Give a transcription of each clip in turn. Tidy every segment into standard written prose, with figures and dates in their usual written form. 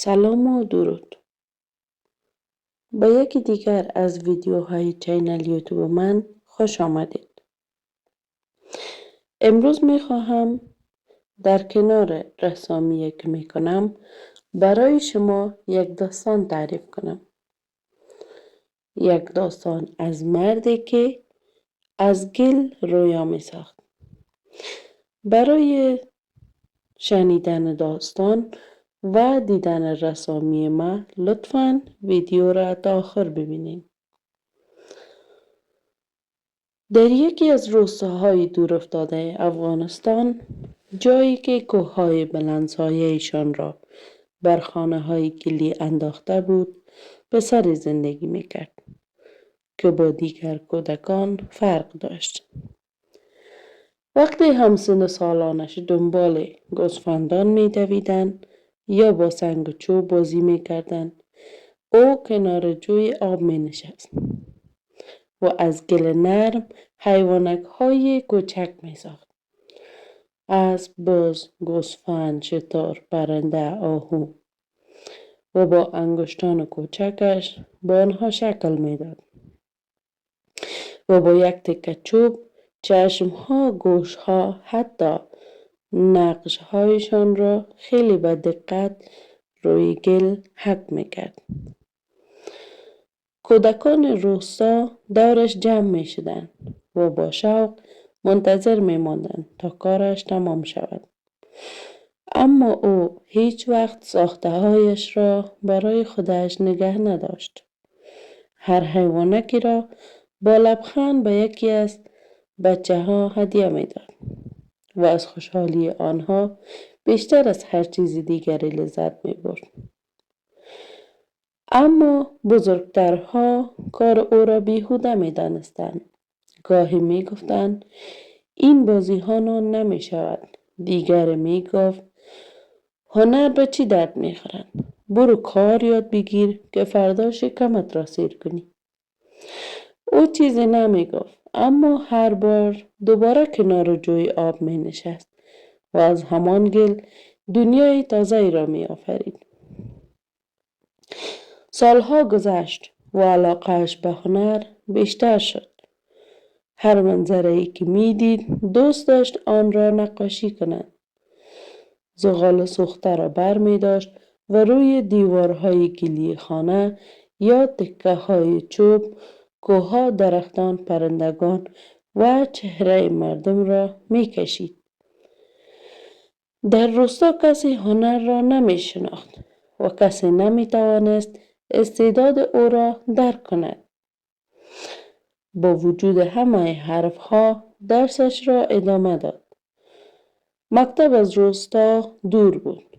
سلام و درود. با یکی دیگر از ویدیوهای چینل یوتیوب من خوش آمدید. امروز می خواهم در کنار رسامی که می کنم برای شما یک داستان تعریف کنم. یک داستان از مردی که از گل رویا می ساخت. برای شنیدن داستان و دیدن رسامی ما لطفاً ویدیو را تا آخر ببینید. در یکی از روستاهای دورافتاده افغانستان، جایی که کوههای بلندسایه‌شان را بر خانه‌های گلی انداخته بود، پسری زندگی می‌کرد که با دیگر کودکان فرق داشت. وقتی همسن سالانش دنبال گوسفندان می‌دویدند یا با سنگ و چوب بازی می‌کردند، او کنار جوی آب می‌نشست و از گل نرم حیوانک‌های کوچک می‌ساخت. اسب، بز، گوسفند، شتر، پرنده، آهو و با انگشتان کوچکش به آنها شکل می‌داد و با یک تکه چوب چشم‌ها، گوش‌ها، حتی نقش‌هایشان را خیلی به دقت روی گل حک می‌کرد. کودکان روستا دورش جمع می شدند و با شوق منتظر می ماندند تا کارش تمام شود. اما او هیچ وقت ساخته هایش را برای خودش نگه نداشت. هر حیوانکی را با لبخند به یکی از بچه ها هدیه می داد و از خوشحالی آنها بیشتر از هر چیز دیگری لذت می برد. اما بزرگترها کار او را بیهوده می دانستند. گاهی می گفتند این بازی ها نمی شود. دیگر می گفت هنر به چی درد می خورد؟ برو کار یاد بگیر که فردا شکمت را سیر کنی. او چیزی نمی گفت، اما هر بار دوباره کنار جوی آب می نشست و از همان گل دنیای تازه را می آفرید. سالها گذشت و علاقه‌اش به هنر بیشتر شد. هر منظره‌ای که می‌دید دوست داشت آن را نقاشی کند. زغال سوخته را بر می داشت و روی دیوارهای گلی خانه یا تکه‌های چوب کوه‌ها، درختان، پرندگان و چهره مردم را می کشید. در روستا کسی هنر را نمی شناخت و کسی نمی توانست استعداد او را درک کند. با وجود همه حرفها درسش را ادامه داد. مکتب از روستا دور بود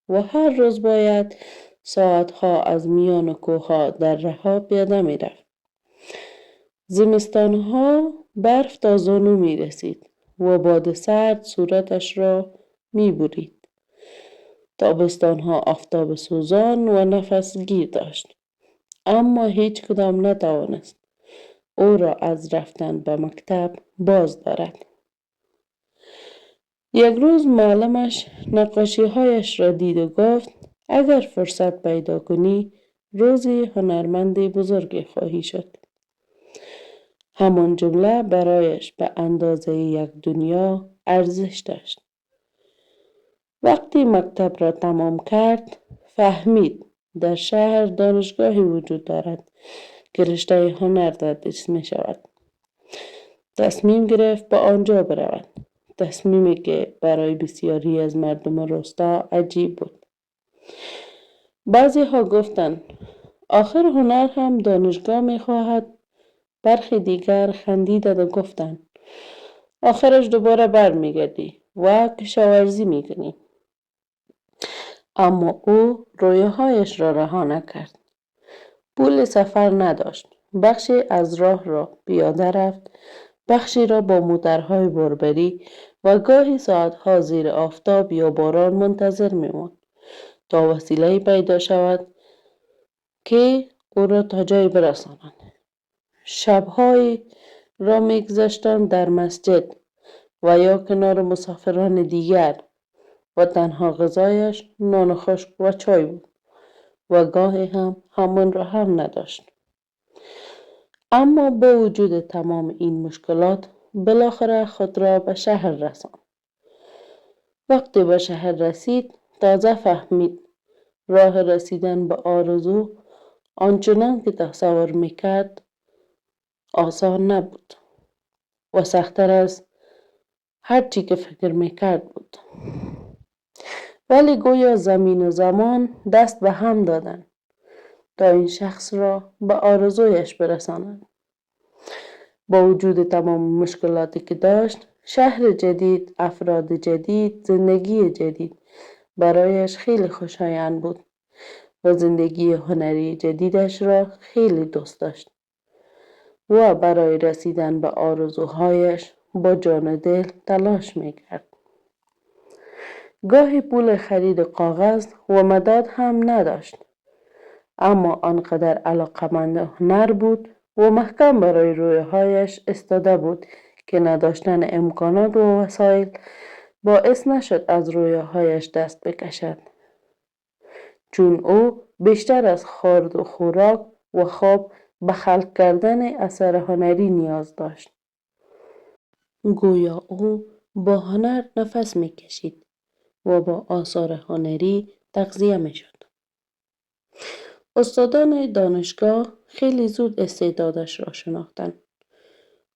و هر روز باید ساعتها از میان کوه‌ها در راه پیاده می رفت. زمستانها برف تا زانو می رسید و باد سرد صورتش را می برید. تابستانها آفتاب سوزان و نفس گیر داشت، اما هیچ کدام نتوانست او را از رفتن به مکتب باز دارد. یک روز معلمش نقاشی هایش را دید و گفت اگر فرصت پیدا کنی روزی هنرمند بزرگی خواهی شد. همان جمله برایش به اندازه یک دنیا ارزش داشت. وقتی مکتب را تمام کرد فهمید در شهر دانشگاهی وجود دارد که رشته هنر تدریس می شود. تصمیم گرفت به آنجا برود. تصمیمی که برای بسیاری از مردم روستا عجیب بود. بعضی ها گفتند آخر هنر هم دانشگاه می خواهد. برخی دیگر خندیدند و گفتند آخرش دوباره بر می گردی و کشاورزی می کنی. اما او رویاهایش را رها نکرد. پول سفر نداشت. بخشی از راه را پیاده رفت، بخشی را با موترهای بربری و گاهی ساعتها زیر آفتاب یا باران منتظر می‌ماند تا وسیله‌ای پیدا شود که او را تا جایی برساند. شب‌هایی را می‌گذشتند در مسجد و یا کنار مسافران دیگر و تنها غذایش نان خشک و چای بود. و گاهی هم همان را هم نداشت. اما با وجود تمام این مشکلات بالاخره خود را به شهر رساند. وقتی به شهر رسید تازه فهمید راه رسیدن به آرزو آنچنان که تصور میکرد آسان نبود و سخت‌تر از هر چی که فکر میکرد بود. ولی گویا زمین و زمان دست به هم دادند تا این شخص را به آرزویش برسانند. با وجود تمام مشکلاتی که داشت، شهر جدید، افراد جدید، زندگی جدید برایش خیلی خوشایند بود و زندگی هنری جدیدش را خیلی دوست داشت و برای رسیدن به آرزوهایش با جان و دل تلاش میکرد. گاهی پول خرید کاغذ و مداد هم نداشت، اما آنقدر علاقمند هنر بود و محکم برای رویاهایش استاده بود که نداشتن امکانات و وسایل باعث نشد از رویاهایش دست بکشد، چون او بیشتر از خورد و خوراک و خواب به خلق کردن اثر هنری نیاز داشت. گویا او با هنر نفس میکشید و با آثار هنری تغذیه میشد. استادان دانشگاه خیلی زود استعدادش را شناختند.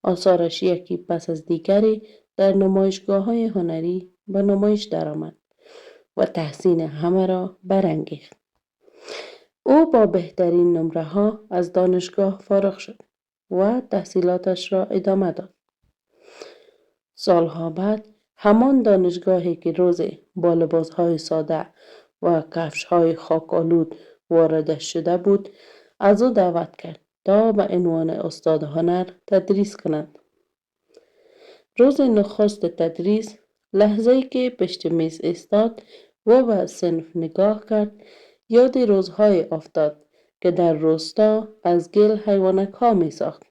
آثارش یکی پس از دیگری در نمایشگاه‌های هنری به نمایش درآمد و تحسین همه را برانگیخت. او با بهترین نمره‌ها از دانشگاه فارغ شد و تحصیلاتش را ادامه داد. سالها بعد همان دانشگاهی که روزی با لباسهای ساده و کفش‌های خاک‌آلود واردش شده بود، از او دعوت کرد تا به عنوان استاد هنر تدریس کند. روز نخست تدریس، لحظه‌ای که پشت میز ایستاد و به صنف نگاه کرد، یاد روزهای افتاد که در روستا از گل حیوانک‌ها می‌ساخت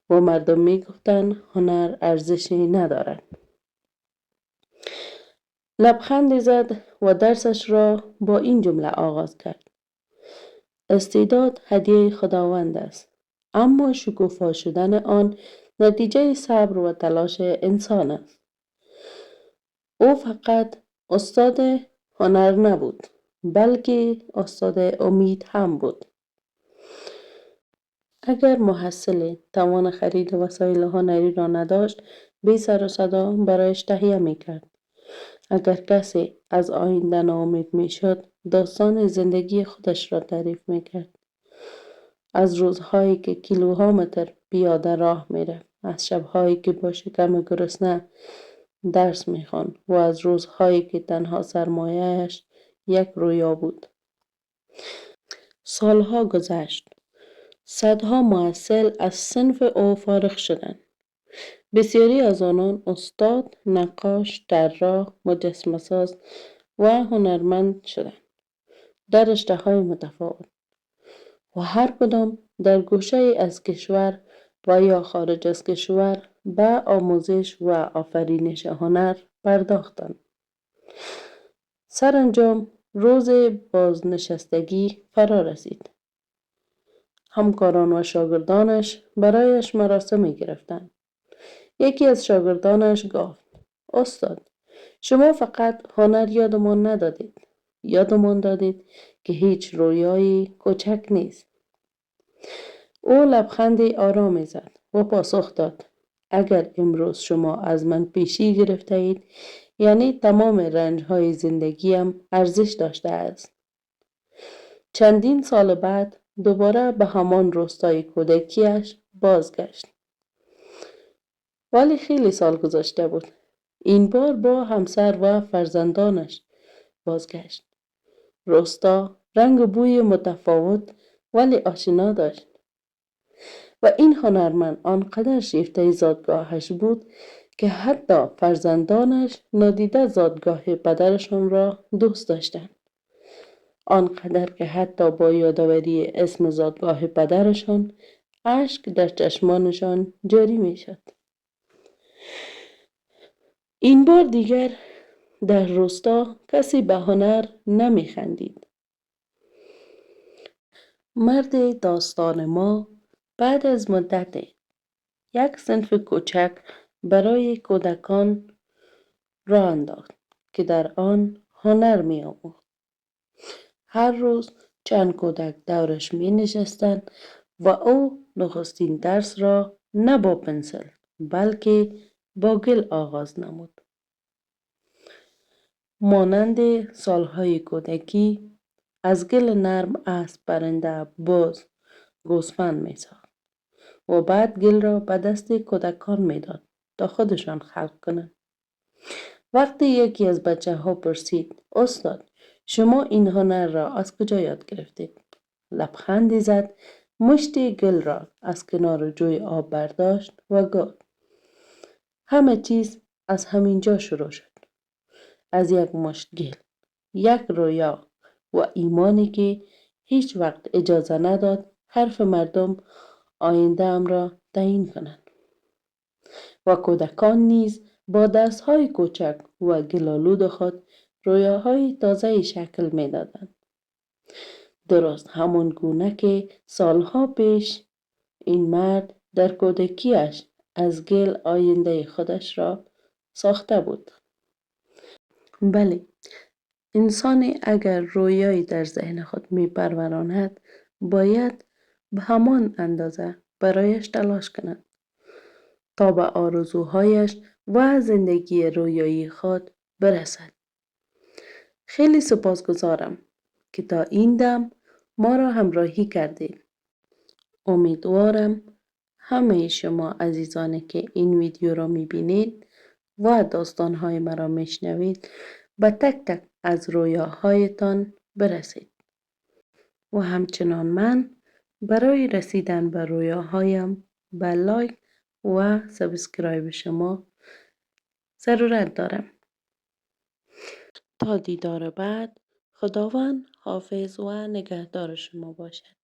و مردم می‌گفتند هنر ارزشی ندارد. لبخندی زد و درسش را با این جمله آغاز کرد: استعداد هدیه خداوند است، اما شکوفا شدن آن نتیجه صبر و تلاش انسان است. او فقط استاد هنر نبود، بلکه استاد امید هم بود. اگر محصل توان خرید وسایل هنری را نداشت، بی سر و صدا برایش تهیه میکرد. اگر کسی از آینده ناامید میشد، داستان زندگی خودش را تعریف میکرد. از روزهایی که کیلوها متر پیاده راه میرفت، از شبهایی که با شکم گرسنه درس میخواند و از روزهایی که تنها سرمایه‌اش یک رویا بود. سالها گذشت. صدها محصل از صنف او فارغ شدند. بسیاری از آنان استاد، نقاش، طراح، مجسمه‌ساز و هنرمند شدند در رشته‌های متفاوت و هر کدام در گوشه از کشور و یا خارج از کشور به آموزش و آفرینش هنر پرداختند. سرانجام روز بازنشستگی فرا رسید. همکاران و شاگردانش برایش مراسمی گرفتند. یکی از شاگردانش گفت: استاد، شما فقط هنر یادمان ندادید، یادمان دادید که هیچ رویایی کوچک نیست. او لبخندی آرامی زد و پاسخ داد: اگر امروز شما از من پیشی گرفته اید، یعنی تمام رنج‌های زندگیم ارزش داشته است. چندین سال بعد دوباره به همان روستای کودکیش بازگشت. ولی خیلی سال گذشته بود. این بار با همسر و فرزندانش بازگشت. روستا رنگ و بوی متفاوت ولی آشنا داشت. و این هنرمند آنقدر شیفته زادگاهش بود که حتی فرزندانش نادیده زادگاه پدرشان را دوست داشتند. آنقدر که حتی با یادآوری اسم زادگاه پدرشان اشک در چشمانشان جاری می شد. این بار دیگر در روستا کسی به هنر نمی خندید. مرد داستان ما بعد از مدت یک صنف کوچک برای کودکان راه انداخت که در آن هنر می آموخت. هر روز چند کودک دورش می نشستند و او نخستین درس را نه با پنسل بلکه با گل آغاز نمود. مانند سالهای کودکی از گل نرم اسب، پرنده، باز، گوسفند می ساخت و بعد گل را به دست کودکان می داد تا خودشان خلق کنند. وقتی یکی از بچه ها پرسید استاد شما این هنر را از کجا یاد گرفتید؟ لبخندی زد، مشتی گل را از کنار جوی آب برداشت و گفت همه چیز از همینجا شروع شد. از یک مشت گل، یک رویا و ایمانی که هیچ وقت اجازه نداد حرف مردم آینده ام را تعیین کنند. و کودکان نیز با دستهای کوچک و گلالود خود رویاهای تازه شکل می دادند. درست همان گونه که سالها پیش این مرد در کودکیش از گل آینده خودش را ساخته بود. بله، انسان اگر رویایی در ذهن خود می پروراند باید به همان اندازه برایش تلاش کند تا به آرزوهایش و زندگی رویایی خود برسد. خیلی سپاسگزارم که تا این دم ما را همراهی کردید. امیدوارم همه شما عزیزانی که این ویدیو را میبینید و داستانهای مرا میشنوید به تک تک از رویاهایتان برسید. و همچنان من برای رسیدن به رویاهایم به لایک و سابسکرایب شما ضرورت دارم. تا دیدار بعد، خداوند حافظ و نگهدار شما باشد.